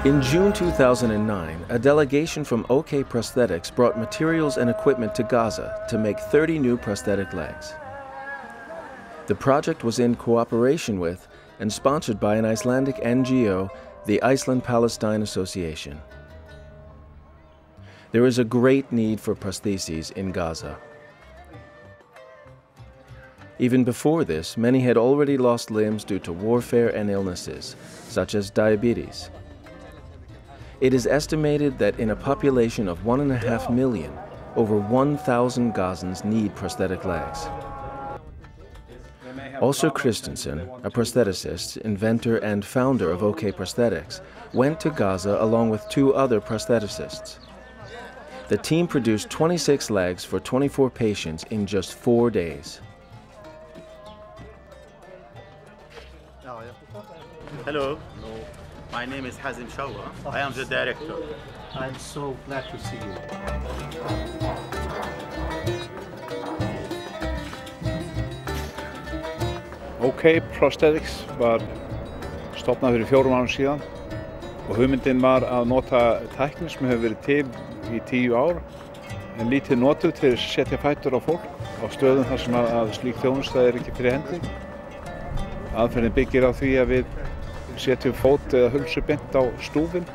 In June 2009, a delegation from OK Prosthetics brought materials and equipment to Gaza to make 30 new prosthetic legs. The project was in cooperation with and sponsored by an Icelandic NGO, the Iceland-Palestine Association. There is a great need for prostheses in Gaza. Even before this, many had already lost limbs due to warfare and illnesses, such as diabetes. It is estimated that in a population of 1.5 million, over 1,000 Gazans need prosthetic legs. Also Christensen, a prostheticist, inventor and founder of OK Prosthetics, went to Gaza along with 2 other prostheticists. The team produced 26 legs for 24 patients in just 4 days. Hello. My name is Hazim Shawa. I am the director. I'm so glad to see you. OK Prosthetics var stofnað fyrir 4 árum síðan og hugmyndin var að nota tækni sem hefur verið til í 10 ár en lítið notuð til að setja fætur á fólk á stöðum þar sem að slík þjónusta ekki fyrir hendi. Aðferðin byggir á því að við setjum fót eða hulsu beint á stúfinn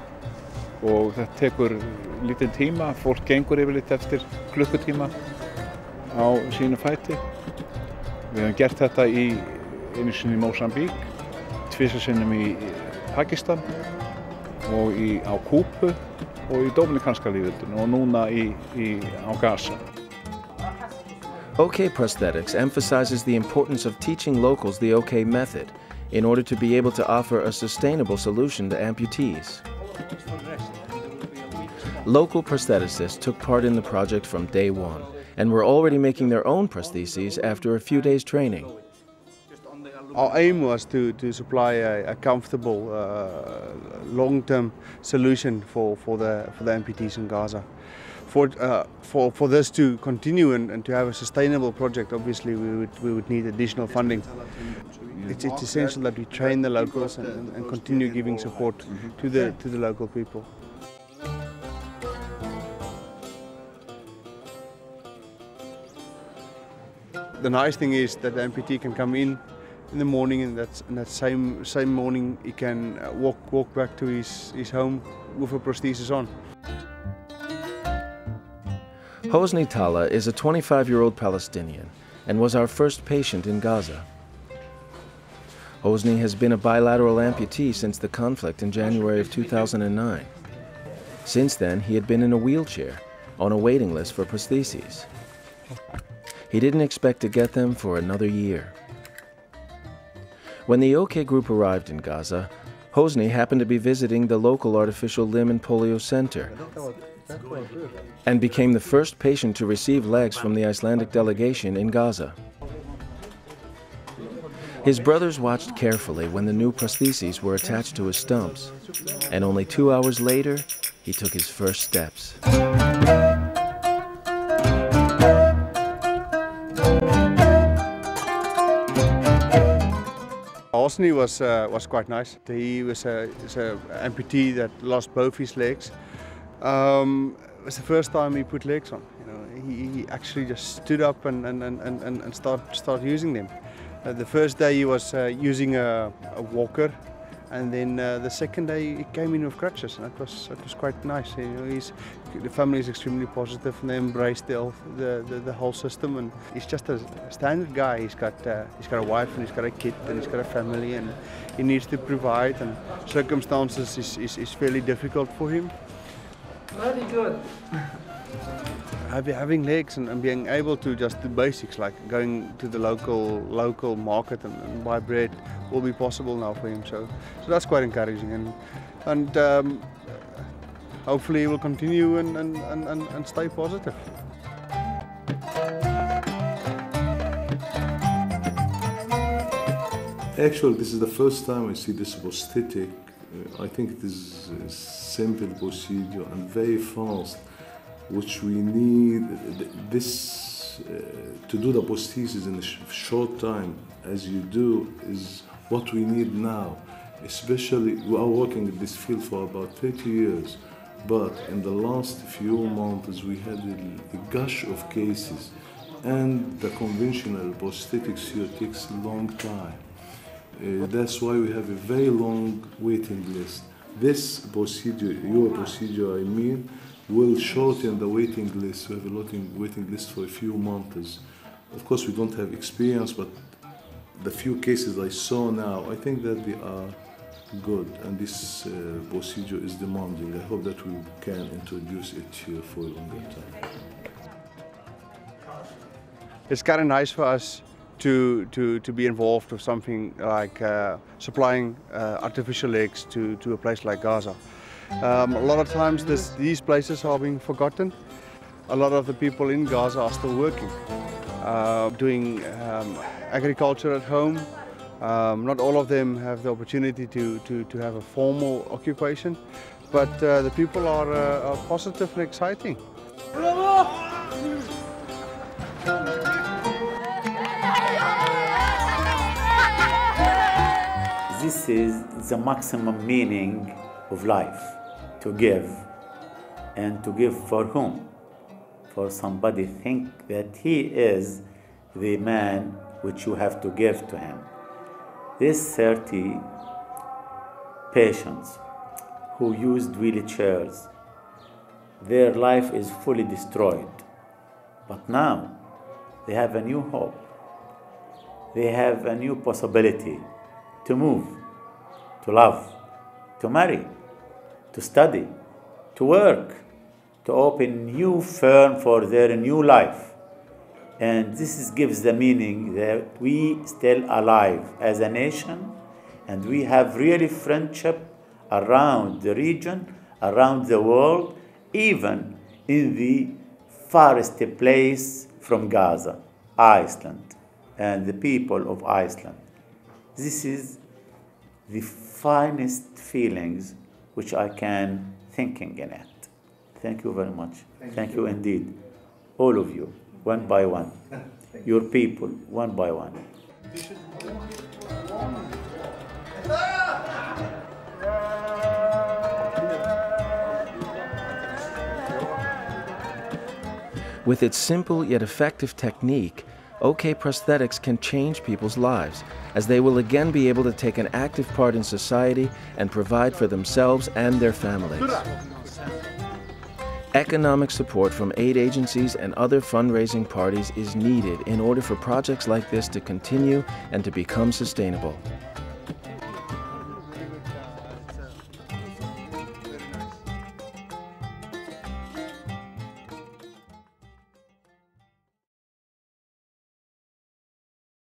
og þetta tekur lítinn tíma. Fólk gengur yfirleitt eftir klukkutíma á sínu fæti. Við höfum gert þetta einu sinni í Mósambík, 2 sinnum í Pakistan og á Kúbu og í Dóminikanska lýðveldinu og núna á Gaza. OK Prosthetics emphasizes the importance of teaching locals the OK method in order to be able to offer a sustainable solution to amputees. Local prostheticists took part in the project from day one and were already making their own prostheses after a few days' training. Our aim was to supply a comfortable, long-term solution for the amputees in Gaza. For this to continue and to have a sustainable project, obviously we would need additional funding. It's essential that we train the locals and continue giving support to the local people. The nice thing is that the amputee can come in the morning, and that same morning he can walk back to his home with a prosthesis on. Hosni Tala is a 25-year-old Palestinian and was our first patient in Gaza. Hosni has been a bilateral amputee since the conflict in January of 2009. Since then, he had been in a wheelchair on a waiting list for prostheses. He didn't expect to get them for another year. When the OK group arrived in Gaza, Hosni happened to be visiting the local artificial limb and polio center and became the first patient to receive legs from the Icelandic delegation in Gaza. His brothers watched carefully when the new prostheses were attached to his stumps, and only 2 hours later, he took his first steps. Hosni was quite nice. He was an amputee that lost both his legs. It was the first time he put legs on. He actually just stood up and started using them. The first day he was using a walker, and then the second day he came in with crutches, and that was quite nice. The family is extremely positive, and they embraced the whole system. And he's just a standard guy. He's got a wife, and he's got a kid, and he's got a family, and he needs to provide. And circumstances is fairly difficult for him. Very good. Having legs and being able to just do basics like going to the local market and buy bread will be possible now for him. So that's quite encouraging, and hopefully he will continue and stay positive. Actually, this is the first time I see this prosthetic. I think it is a simple procedure and very fast, which we need to do the prosthesis in a short time, as you do, is what we need now. Especially, we are working in this field for about 30 years, but in the last few months we had a gush of cases, and the conventional prosthetics here takes a long time. That's why we have a very long waiting list. This procedure, your procedure I mean, will shorten the waiting list. We have a waiting list for a few months. Of course we don't have experience, but the few cases I saw now, I think that they are good, and this procedure is demanding. I hope that we can introduce it here for a longer time. It's kind of nice for us to be involved with something like supplying artificial legs to a place like Gaza. A lot of times these places are being forgotten. A lot of the people in Gaza are still working, doing agriculture at home. Not all of them have the opportunity to have a formal occupation, but the people are positive and exciting. This is the maximum meaning of life, to give. And to give for whom? For somebody think that he is the man which you have to give to him. These 30 patients who used wheelchairs, their life is fully destroyed. But now they have a new hope. They have a new possibility to move, to love, to marry, to study, to work, to open new firm for their new life. And this gives the meaning that we still alive as a nation, and we have really friendship around the region, around the world, even in the farthest place from Gaza, Iceland, and the people of Iceland. This is the finest feelings which I can thinking in it. Thank you very much. Thank you indeed. All of you, one by one. Your people, one by one. With its simple yet effective technique, OK Prosthetics can change people's lives, as they will again be able to take an active part in society and provide for themselves and their families. Economic support from aid agencies and other fundraising parties is needed in order for projects like this to continue and to become sustainable.